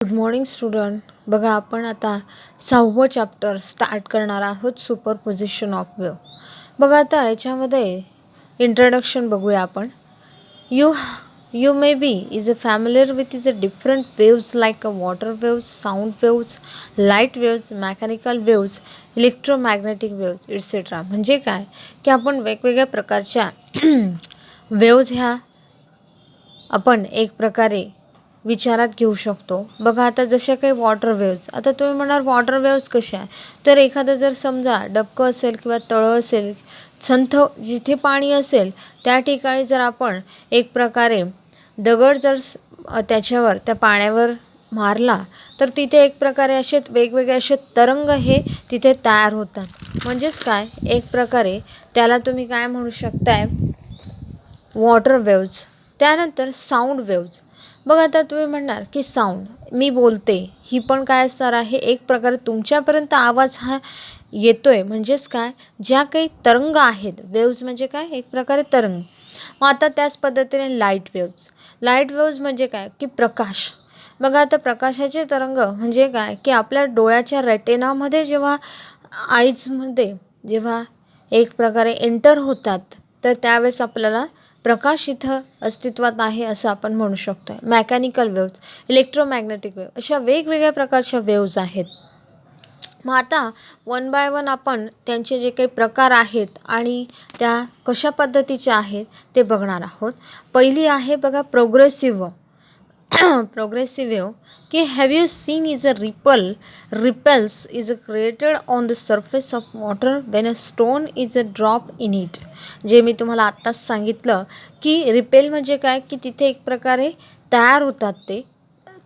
Good morning student. बघा आपण आता 6वं चॅप्टर स्टार्ट करणार आहोत, सुपरपोजिशन ऑफ वेव्ह. बघा आता याच्यामध्ये इंट्रोडक्शन बघूया आपण. You you may be is a familiar with is a different waves like a water waves, sound waves, light waves, mechanical waves, electromagnetic waves et cetera. म्हणजे काय की आपण वेगवेगळ्या प्रकारच्या वेव्ज ह्या आपण एक प्रकारे विचारात घेऊ शकतो. बघा आता जशा काही वॉटर वेव्ज, आता तुम्ही म्हणाल वॉटर वेव्ज कशा आहे, तर एखादं जर समजा डबकं असेल किंवा तळं असेल, संथ जिथे पाणी असेल त्या ठिकाणी जर आपण एक प्रकारे दगड जर त्याच्यावर त्या पाण्यावर मारला तर तिथे एक प्रकारे असे वेगवेगळे असे तरंग हे तिथे तयार होतात. म्हणजेच काय, एक प्रकारे त्याला तुम्ही काय म्हणू शकताय, वॉटर वेव्ज. त्यानंतर साऊंड वेव्ज. बघा आता तुम्ही म्हणणार की साऊंड, मी बोलते, ही पण काय असणार आहे, एक प्रकारे तुमच्यापर्यंत आवाज हा येतोय. म्हणजेच काय, ज्या काही तरंग आहेत, वेव्ज म्हणजे काय, एक प्रकारे तरंग. मग आता त्याच पद्धतीने लाईट वेव्ज. लाईट वेव्ज म्हणजे काय की प्रकाश. बघा आता प्रकाशाचे तरंग म्हणजे काय की आपल्या डोळ्याच्या रेटिनामध्ये जेव्हा आईजमध्ये जेव्हा एक प्रकारे एंटर होतात तर त्यावेळेस आपल्याला प्रकाश इथं अस्तित्वात आहे असं आपण म्हणू शकतो. मेकॅनिकल वेव्ज, इलेक्ट्रोमॅग्नेटिक वेव्ह, अशा वेगवेगळ्या प्रकारच्या वेव्ज आहेत. मग आता वन बाय वन आपण त्यांचे जे काही प्रकार आहेत आणि त्या कशा पद्धतीच्या आहेत ते बघणार आहोत. पहिली आहे बघा प्रोग्रेसिव्ह progressive wave की have you seen is a ripples is created on the surface of water when a stone is a drop in it. जे मी तुम्हाला आत्ताच सांगितलं की रिपेल म्हणजे काय की तिथे एक प्रकारे तयार होतात ते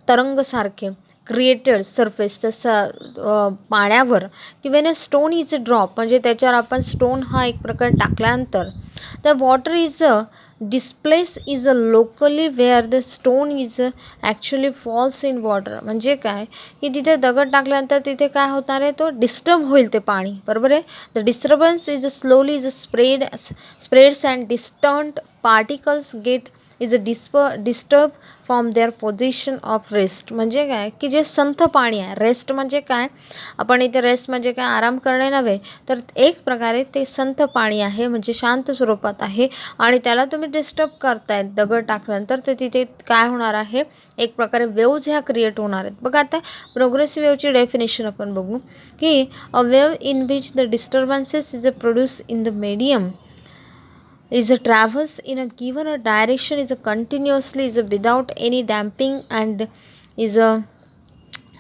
तरंगसारखे क्रिएटेड सरफेस तसं पाण्यावर, की when a stone is a drop म्हणजे त्याच्यावर आपण स्टोन हा एक प्रकारे टाकल्यानंतर the water is a displace is a locally where the stone is actually falls in water. म्हणजे काय की तिथे दगड टाकल्यानंतर तिथे काय होणार आहे, तो डिस्टर्ब होईल ते पाणी, बरोबर आहे. The disturbance is a slowly is a spreads and distant particles get is a disturb from their position of rest. म्हणजे काय की जे संथ पाणी आहे, रेस्ट म्हणजे काय, आपण इथे रेस्ट म्हणजे काय आराम करणे नव्हे, तर एक प्रकारे ते संथ पाणी आहे, म्हणजे शांत स्वरूपात आहे आणि त्याला तुम्ही डिस्टर्ब करतायत दगड टाकल्यानंतर, तर तिथे काय होणार आहे, एक प्रकारे वेव्ज ह्या क्रिएट होणार आहेत. बघा आता प्रोग्रेसिव्ह वेव्हची डेफिनेशन आपण बघू की a wave in which the disturbances is a produce in the medium is a travels in a given a direction is a continuously is a without any damping and is a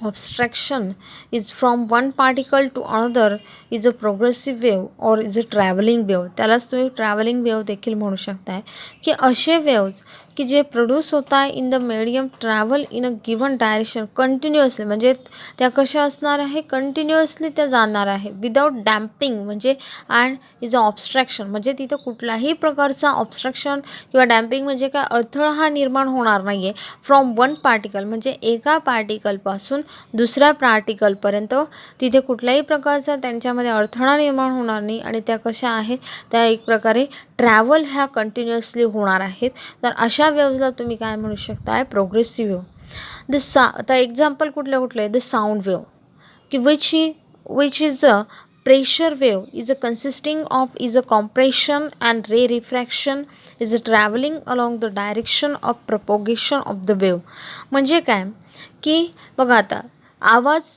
obstruction is from one particle to another is a progressive wave or is a traveling wave. त्यालाच तुम्ही travelling wave देखील म्हणू शकताय की असे waves की जे produce होत आहे in the medium travel in a given direction continuously, म्हणजे त्या कशा असणार आहे, कंटिन्युअसली त्या जाणार आहे, विदाउट डॅम्पिंग म्हणजे अँड इज अ ऑब्स्ट्रॅक्शन म्हणजे तिथं कुठल्याही प्रकारचा ऑब्स्ट्रक्शन किंवा डॅम्पिंग म्हणजे काय अडथळा हा निर्माण होणार नाही आहे. फ्रॉम वन पार्टिकल म्हणजे एका पार्टिकलपासून दुसऱ्या पार्टिकलपर्यंत तिथे कुठल्याही प्रकारचा त्यांच्यामध्ये अडथळा निर्माण होणार नाही आणि त्या कशा आहेत, त्या एक प्रकारे ट्रॅव्हल ह्या कंटिन्युअसली होणार आहेत. तर अशा वेव्जला तुम्ही काय म्हणू शकताय, प्रोग्रेसिव्ह वेव्ह. आता एक्झाम्पल कुठले कुठले, द साऊंड वेव्ह की which is a pressure wave is a consisting of is a compression and ray refraction is a traveling along the direction of propagation of the wave. म्हणजे काय की बघा आता आवाज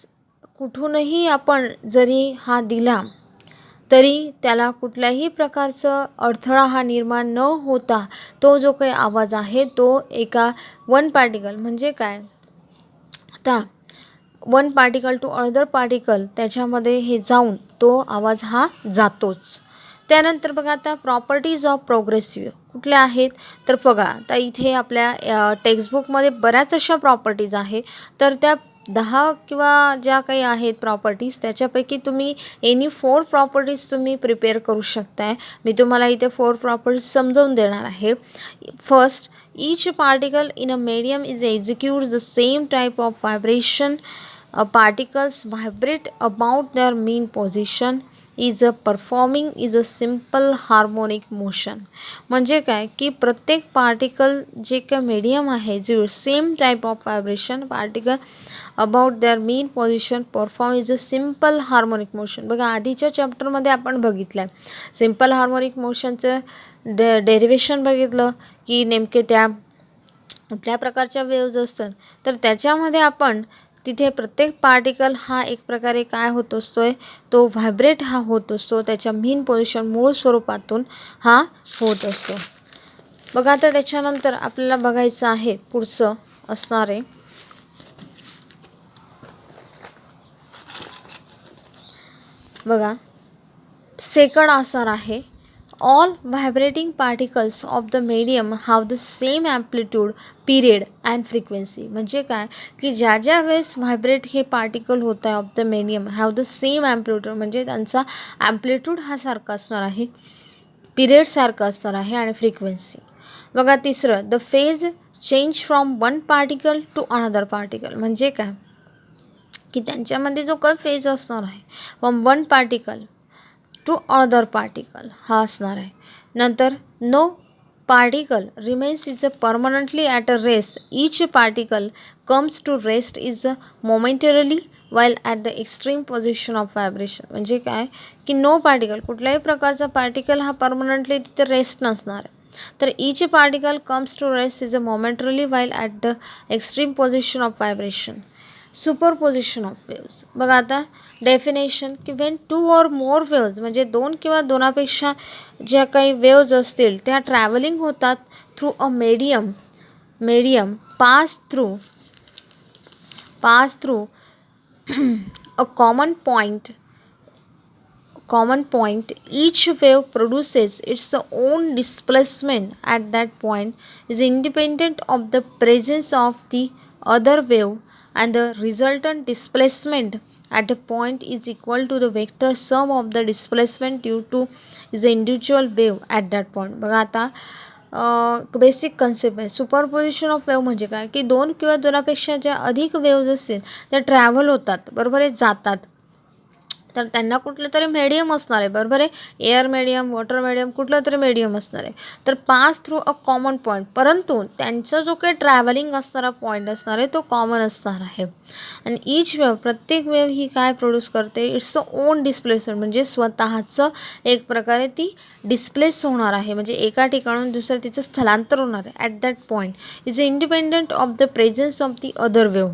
कुठूनही आपण जरी हा दिला तरी त्याला कुठल्याही प्रकारचं अडथळा हा निर्माण न होता तो जो काही आवाज आहे तो एका वन पार्टिकल म्हणजे काय, आता one particle to other particle त्याच्यामध्ये हे जाऊन तो आवाज हा जातोच. त्यानंतर बघा आता प्रॉपर्टीज ऑफ प्रोग्रेसिव्ह कुठल्या आहेत, तर बघा आता इथे आपल्या टेक्स्टबुकमध्ये बऱ्याच अशा प्रॉपर्टीज आहे, तर त्या 10 किंवा ज्या काही आहेत प्रॉपर्टीज त्याच्यापैकी तुम्ही एनी 4 प्रॉपर्टीज तुम्ही प्रिपेअर करू शकताय. मी तुम्हाला इथे 4 प्रॉपर्टीज समजावून देणार आहे. First, each particle in a medium is executes the same type of vibration. Particles vibrate about their mean position is a performing is a simple harmonic motion. म्हणजे काय की प्रत्येक पार्टिकल जे काय मीडियम आहे जे same type of vibration particle about their main position perform is a simple harmonic motion. बघा आधीच्या चॅप्टरमध्ये आपण बघितलं आहे सिम्पल हार्मोनिक मोशनचं डेरिवेशन बघितलं की नेमके त्या कुठल्या प्रकारच्या वेव्ज असतात. तर त्याच्यामध्ये आपण तिथे प्रत्येक पार्टिकल हा एक प्रकारे काय होत असतोय तो व्हायब्रेट हा होत असतो त्याच्या मीन पोझिशन मूळ स्वरूपातून हा होत असतो. बघा आता त्याच्यानंतर आपल्याला बघायचं आहे पुढचं असणार आहे बघा सेकंड असणार आहे all vibrating particles of the medium have the same amplitude, period and frequency. म्हणजे काय की ज्या ज्या वेळेस व्हायब्रेट हे पार्टिकल होत आहे of the medium have the same amplitude म्हणजे त्यांचा ॲम्प्लिट्यूड हा सारखा असणार आहे पिरियड सारखा असणार आहे आणि फ्रिक्वेन्सी. बघा तिसरं the phase change from one particle to another particle. म्हणजे काय की त्यांच्यामध्ये जो काही फेज असणार आहे from one particle to other particle हा असणार आहे. नंतर no particle remains is a permanently at a rest each particle comes to rest is a momentarily while at the extreme position of vibration. म्हणजे काय की no particle कुठल्याही प्रकारचा particle हा परमनंटली तिथे रेस्ट नसणार आहे. तर each particle comes to rest is a momentarily while at the extreme position of vibration. Superposition of waves. बघा आता डेफिनेशन की when two or more waves म्हणजे दोन किंवा दोनापेक्षा ज्या काही वेव्ज असतील त्या ट्रॅव्हलिंग होतात through a medium pass through a common point each wave produces its own displacement at that point is independent of the presence of the other wave and the resultant displacement at a point is equal to the vector sum of the displacement due to the individual wave at that point. बघा आता basic concept आहे superposition of wave म्हणजे काय की दोन किंवा दोनापेक्षा ज्या अधिक वेव्ज असतील त्या ट्रॅव्हल होतात बरोबर आहे जातात तर त्यांना कुठलं तरी मीडियम असणार आहे बरोबर आहे एअर मीडियम वॉटर मीडियम कुठलं तरी मीडियम असणार आहे तर pass through a common point परंतु त्यांचा जो काही ट्रॅव्हलिंग असणारा पॉईंट असणार आहे तो कॉमन असणार आहे आणि ईच वेव्ह प्रत्येक वेव्ह ही काय प्रोड्यूस करते इट्स ओन डिस्प्लेसमेंट म्हणजे स्वतःचं एक प्रकारे ती डिस्प्लेस होणार आहे म्हणजे एका ठिकाणून दुसऱ्या तिचं स्थलांतर होणार आहे at that point is independent of the presence of the other wave.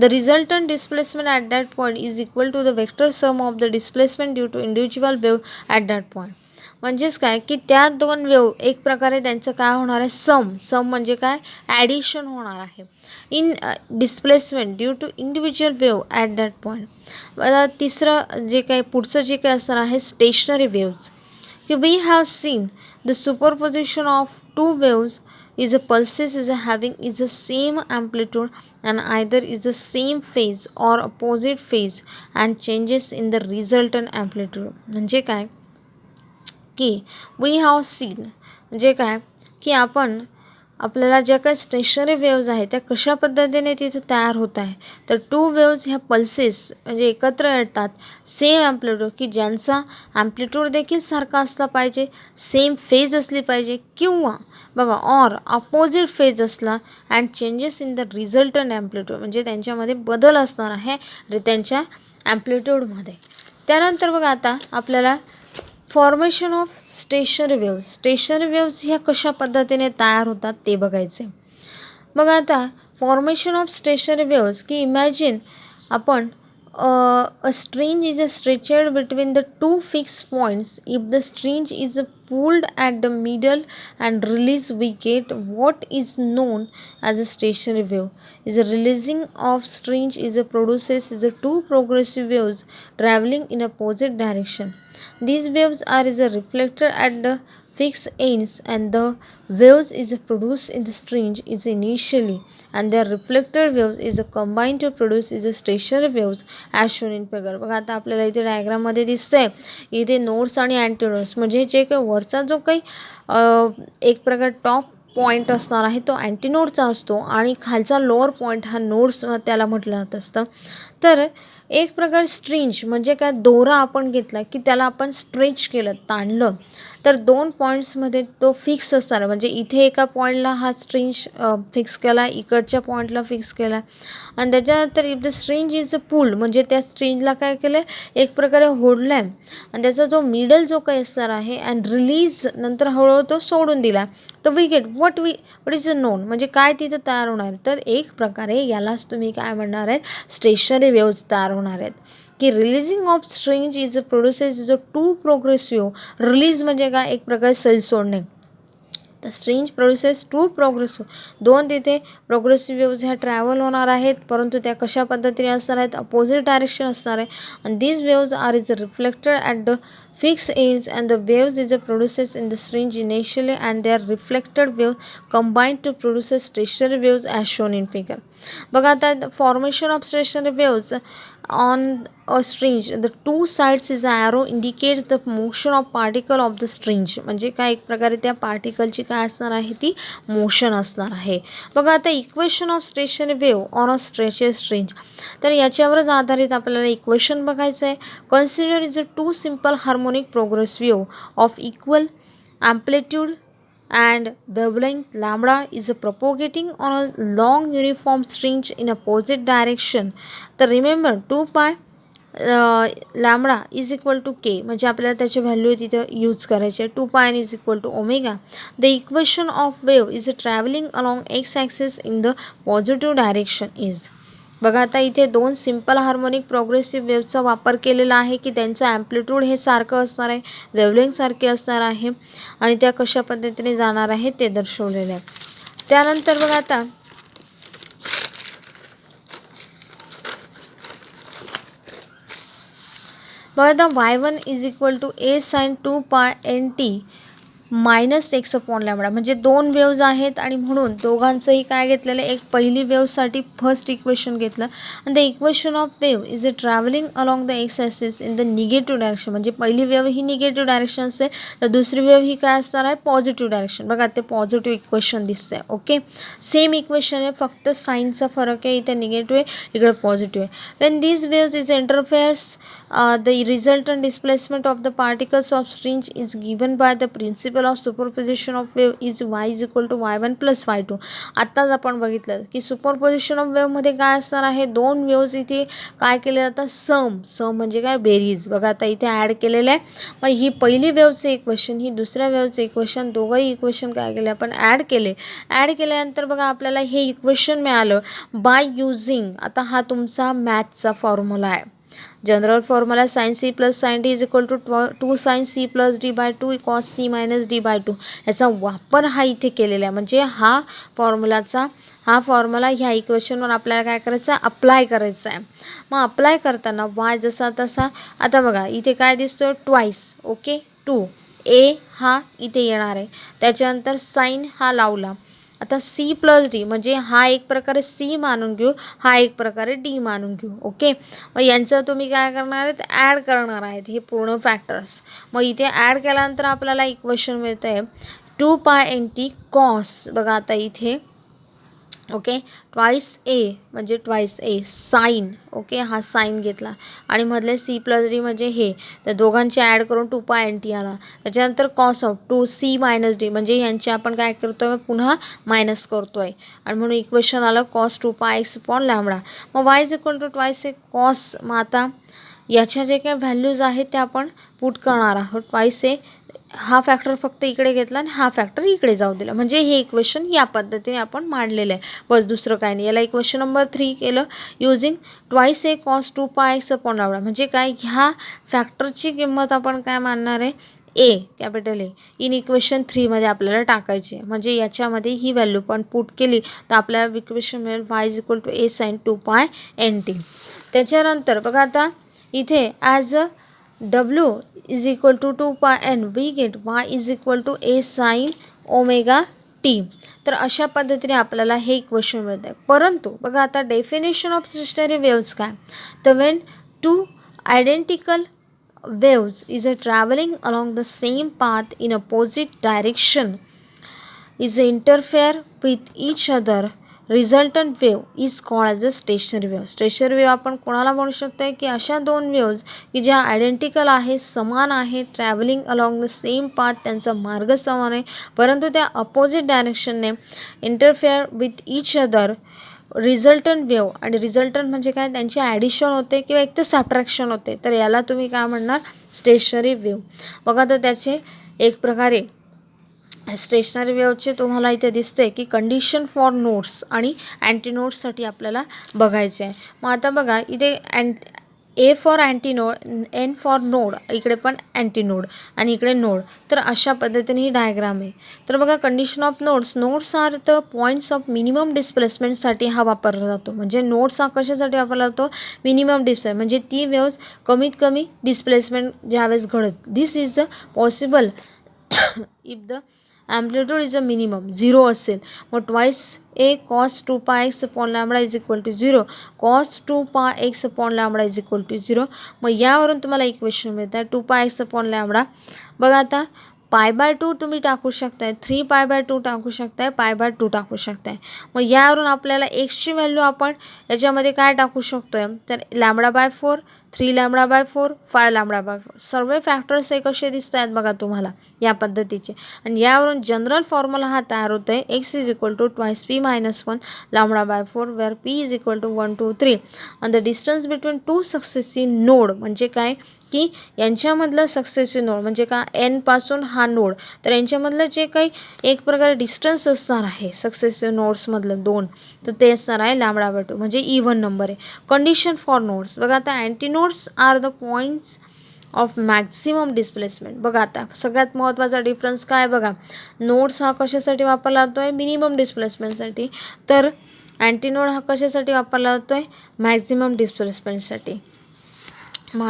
The resultant displacement at that point is equal to the vector sum of the displacement due to individual wave at that point. म्हणजेच काय की त्या दोन wave एक प्रकारे त्यांचं काय होणार आहे सम म्हणजे काय ॲडिशन होणार आहे in displacement due to individual wave at that point. तिसरं जे काही पुढचं जे काही असणार आहे स्टेशनरी वेव्ज की we have seen the superposition of two waves is a pulses is a having is the same amplitude and either is the same phase or opposite phase and changes in the resultant amplitude. म्हणजे काय की we have scene म्हणजे काय की आपल्याला ज्या काही stationery waves आहेत त्या कशा पद्धतीने तिथे तयार होत आहे तर टू वेव्ज ह्या पल्सेस म्हणजे एकत्र येतात सेम ॲम्प्लिट्यूड की ज्यांचा ॲम्प्लिट्यूड देखील सारखा असला पाहिजे सेम फेज असली पाहिजे किंवा बघा ऑर अपोजिट फेज असला and changes in the resultant amplitude म्हणजे त्यांच्यामध्ये बदल असणार आहे त्यांच्या ॲम्प्लिट्यूडमध्ये. त्यानंतर बघा आता आपल्याला फॉर्मेशन ऑफ स्टेशनरी वेव्ज ह्या कशा पद्धतीने तयार होतात ते बघायचे. बघा आता फॉर्मेशन ऑफ स्टेशनरी वेव्ज की इमॅजिन आपण a string is stretched between the two fixed points. If the string is pulled at the middle and released, we get what is known as a stationary wave. Is a releasing of string is a produces is a two progressive waves traveling in opposite direction. These waves are is a reflected at the fixed ends and the waves is produced in the string is initially and their reflected waves is combined to produce is a stationary waves as shown in figure. बघा आता आपल्याला इथे डायग्राममध्ये दिसतंय इथे nodes आणि अँटीनोड्स म्हणजे जे काही वरचा जो काही एक प्रकार टॉप पॉईंट असणार आहे तो अँटीनोडचा असतो आणि खालचा लोअर पॉईंट हा नोड्स त्याला म्हटलं जात असतं. तर एक प्रकार स्ट्रिंज म्हणजे काय, दोरा आपण घेतला की त्याला आपण स्ट्रेच केलं, ताणलं, तर 2 पॉईंट्समध्ये तो फिक्स असणार. म्हणजे इथे एका पॉईंटला हा स्ट्रिंज फिक्स केला, इकडच्या पॉईंटला फिक्स केला. आणि त्याच्यानंतर if the string is a pulled म्हणजे त्या स्ट्रिंजला काय केलं, एक प्रकारे ओढलं आहे आणि त्याचा जो मिडल जो काही असणार आहे अँड रिलीज नंतर हळूहळू तो सोडून दिला, तर we get what is a known म्हणजे काय तिथं तयार होणार. तर एक प्रकारे यालाच तुम्ही काय म्हणणार आहेत, स्टेशनरी वेव्ज तयार होणार आहेत. की releasing of string is a process is a to progressive. Release म्हणजे काय, एक प्रकारे सैल सोडणे. तर स्ट्रिंज प्रोसेस टू प्रोग्रेसिव्ह, दोन तिथे प्रोग्रेसिव्ह वेव्ज ह्या ट्रॅव्हल होणार आहेत, परंतु त्या कशा पद्धतीने असणार आहेत, अपोजिट डायरेक्शन असणार आहे. आणि these waves are is reflected at the fixed age and the waves is a produces in the string initially and their reflected wave combined to produce stationary waves as shown in figure. बघा आता formation of stationary waves on a string, the two sides is arrow indicates the motion of particle of the string. म्हणजे काय, एक प्रकारे त्या पार्टिकलची काय असणार आहे, ती मोशन असणार आहे. बघा आता equation of stationery wave on a stretches string, तर याच्यावरच आधारित आपल्याला इक्वेशन बघायचं आहे. Consider is a to simple harmonic progress wave of equal amplitude and wavelength. Lambda is propagating on a long uniform string in opposite direction. तर remember 2 pi lambda is equal to K, म्हणजे आपल्याला त्याची value तिथं use करायची आहे. 2 pi is equal to omega. The equation of wave is travelling along x axis in the positive direction is. बघा आता इथे 2 सिम्पल हार्मोनिक प्रोग्रेसिव्ह वेव्हचा वापर केलेला आहे की त्यांचं ॲम्प्लिट्यूड हे सारखं असणार आहे, वेव्हलेंथ सारखे असणार आहे आणि त्या कशा पद्धतीने जाणार आहे ते दर्शवलेलं आहे. त्यानंतर बघा आता आता y1 is equal to a sin 2 pi nt minus x upon lambda, म्हणजे 2 वेव्ज आहेत आणि म्हणून दोघांचंही काय घेतलेलं आहे, एक पहिली वेव्हसाठी फर्स्ट इक्वेशन घेतलं. आणि the equation of wave is a travelling along the x axis in the negative direction, म्हणजे पहिली वेव्ह ही निगेटिव्ह डायरेक्शन असेल तर दुसरी वेव्ह ही काय असणार आहे, पॉझिटिव्ह डायरेक्शन. बघा ते पॉझिटिव्ह इक्वेशन दिसतं आहे. ओके, सेम इक्वेशन आहे, फक्त साईनचा फरक आहे, इथे निगेटिव्ह आहे, इकडे पॉझिटिव्ह आहे. When these waves is interferes the resultant displacement of the particles of string is given by the principle of superposition of wave is y is equal to y1 plus y2. आत्ताच आपण बघितलं की superposition of वेव्हमध्ये काय असणार आहे, 2 waves इथे काय केले जातात, सम म्हणजे काय, बेरीज. बघा आता इथे ॲड केलेलं आहे. मग ही पहिली वेव्हचं इक्वेशन, ही दुसऱ्या वेव्हचं इक्वेशन, दोघंही इक्वेशन काय केले आपण, ॲड केल्यानंतर बघा आपल्याला हे इक्वेशन मिळालं बाय युझिंग, आता हा तुमचा मॅथचा फॉर्म्युला आहे. General formula sine C plus sine D is equal to 2 sine C plus D by 2 cos C minus D by 2. याचा वापर हा इथे केलेला आहे. म्हणजे हा फॉर्म्युला ह्या इक्वेशनवर आपल्याला काय करायचं आहे, अप्लाय करायचा आहे. मग अप्लाय करताना वाय जसा तसा, आता बघा इथे काय दिसतो, ट्वाईस. ओके, 2 ए हा इथे येणार आहे, त्याच्यानंतर साइन हा लावला. आता सी प्लस डी म्हणजे हा एक प्रकारे सी मानून घेऊ, हा एक प्रकारे डी मानून घेऊ. ओके, मग यांचं तुम्ही काय करणार आहेत, ॲड करणार आहेत हे पूर्ण फॅक्टर्स. मग इथे ॲड केल्यानंतर आपल्याला इक्वेशन मिळतं आहे 2 पाय एन टी कॉस. बघा आता इथे ओके, ट्वाईस ए म्हणजे ट्वाईस ए साईन. ओके, हा साईन घेतला आणि मधले सी प्लस डी म्हणजे हे, तर दोघांचे ॲड करून 2 पाय एन टी आला. त्याच्यानंतर cos of 2 C minus D म्हणजे यांचे आपण काय करतो आहे, पुन्हा मायनस करतो आहे आणि म्हणून इक्वेशन आलं cos 2 pi x upon lambda. मग y is equal to twice A cos. मग आता याच्या जे काही व्हॅल्यूज आहेत त्या आपण पुट करणार आहोत. ट्वाईस ए हा फॅक्टर फक्त इकडे घेतला आणि हा फॅक्टर इकडे जाऊ दिला, म्हणजे हे इक्वेशन या पद्धतीने आपण मांडलेलं आहे. बस दुसरं काय नाही. याला इक्वेशन नंबर 3 केलं युजिंग ट्वाईस ए cos 2 pi x upon lambda. म्हणजे काय, ह्या फॅक्टरची किंमत आपण काय मानणार आहे, ए कॅपिटल ए इन इक्वेशन 3मध्ये आपल्याला टाकायची आहे. म्हणजे याच्यामध्ये ही व्हॅल्यू पण पुट केली तर आपल्याला इक्वेशन मिळेल y is equal to a sine 2 pi n t. त्याच्यानंतर बघा आता इथे as a W is equal to 2 pi n, we get y is equal to a sin omega T. तर अशा पद्धतीने आपल्याला हे इक्वेशन मिळतं आहे. परंतु बघा आता डेफिनेशन ऑफ स्टेशनरी वेव्स काय, तर Wien 2 identical waves is a traveling along the same path in opposite direction is interfere with each other resultant wave is called as a stationery wave. Stationery wave आपण कोणाला म्हणू शकतो की अशा दोन waves की ज्या आयडेंटिकल आहेत, समान आहेत, travelling along the same path, त्यांचा मार्ग समान आहे, परंतु त्या अपोजिट डायरेक्शनने interfere with each other. Resultant wave आणि रिझल्टंट म्हणजे काय, त्यांची ॲडिशन होते किंवा एक तर सबट्रॅक्शन होते, तर याला तुम्ही काय म्हणणार, स्टेशनरी वेव्ह. बघा तर त्याचे एक प्रकारे स्टेशनरी वेव्हचे तुम्हाला इथे दिसते की कंडिशन फॉर नोड्स आणि अँटी नोड्ससाठी आपल्याला बघायचे आहे. मग आता बघा इथे A for anti node, N for node, इकडे पण अँटी नोड आणि इकडे नोड. तर अशा पद्धतीने ही डायग्राम आहे. तर बघा condition of nodes are the points of minimum डिस्प्लेसमेंटसाठी हा वापरला जातो. म्हणजे नोड्स हा कशासाठी वापरला जातो, मिनिमम डिस्प्लेसमेंट, म्हणजे ती वेव्ज कमीत कमी डिस्प्लेसमेंट ज्यावेळेस घडत. This is a possible if the amplitude is a minimum 0 असेल. मग twice A cos 2πx upon lambda is equal to 0, cos 2πx upon lambda is equal to 0. मग यावरून तुम्हाला इक्वेशन मिळतं आहे 2πx अपॉन लॅम्बडा. बघा आता π/2 तुम्ही टाकू शकताय, 3π/2 टाकू शकताय, π/2 टाकू शकताय. मग यावरून आपल्याला एक्सची व्हॅल्यू आपण याच्यामध्ये काय टाकू शकतो आहे, तर λ/4, 3λ/4, 5λ/4. सर्व फॅक्टर्स हे कसे दिसत आहेत बघा तुम्हाला या पद्धतीचे. आणि यावरून जनरल फॉर्म्युला हा तयार होतो आहे, x is equal to 2p - 1 λ/4 where p is equal to 1 2 3. आणि the distance between two successive node म्हणजे काय की यांच्यामधलं सक्सेसिव्ह नोड म्हणजे का एन पासून हा नोड, तर यांच्यामधलं जे काही एक प्रकारे डिस्टन्स असणार आहे सक्सेसिव्ह नोड्समधलं 2, तर ते असणार आहे λ/2 म्हणजे इव्हन नंबर आहे. कंडिशन फॉर नोड्स बघा आता anti nodes are the points of maximum displacement. बघा आता सगळ्यात महत्त्वाचा डिफरन्स काय बघा, नोड्स हा कशासाठी वापरला जातो आहे, मिनिमम डिस्प्लेसमेंटसाठी, तर अँटी नोड हा कशासाठी वापरला जातो आहे, मॅक्झिमम डिस्प्लेसमेंटसाठी. मग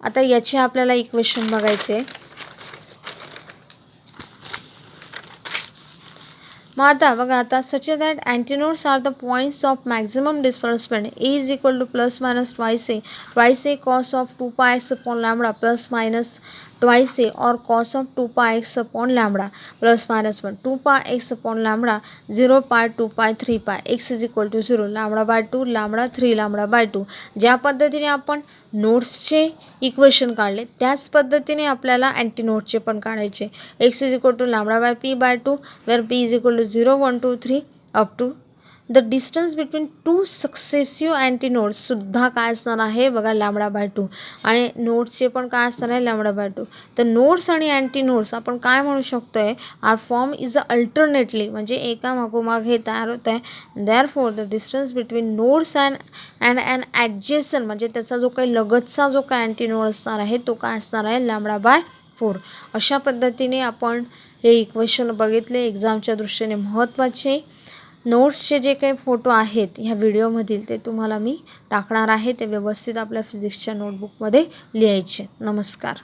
आता याचे आपल्याला इक्वेशन बघायचे. मग आता बघा आता such that antinodes are the points of maximum displacement A is equal to plus minus twice A cos of 2πx upon lambda plus minus twice A और cos of 2πx upon lambda plus minus 1 2πx upon lambda 0π 2π 3π x is equal to 0 λ/2 λ 3 λ/2. ज्या पद्धतीने आपण नोड्सचे equation काढले त्याच पद्धतीने आपल्याला anti नोड्सचे पण काढायचे. x is equal to λ/p/2 where p is equal to 0 1 2 3 up to the distance between two successive anti nodes सुद्धा काय असणार आहे बघा λ/2 आणि नोड्सचे पण काय असणार आहे λ/2. तर नोड्स आणि अँटी नोड्स आपण काय म्हणू शकतो आहे, आर फॉर्म इज अल्टरनेटली म्हणजे एका मागोमाग हे तयार होत आहे. Therefore the distance between nodes and adjacent म्हणजे त्याचा जो काही लगतचा जो काही अँटी नोड असणार आहे तो काय असणार आहे λ/4. अशा पद्धतीने आपण हे इक्वेशन बघितले, एक्झामच्या दृष्टीने महत्त्वाचे. नोट्सचे जे काही फोटो आहेत ह्या व्हिडिओमधील ते तुम्हाला मी टाकणार आहे, ते व्यवस्थित आपल्या फिजिक्सच्या नोटबुकमध्ये लिहायचे. नमस्कार.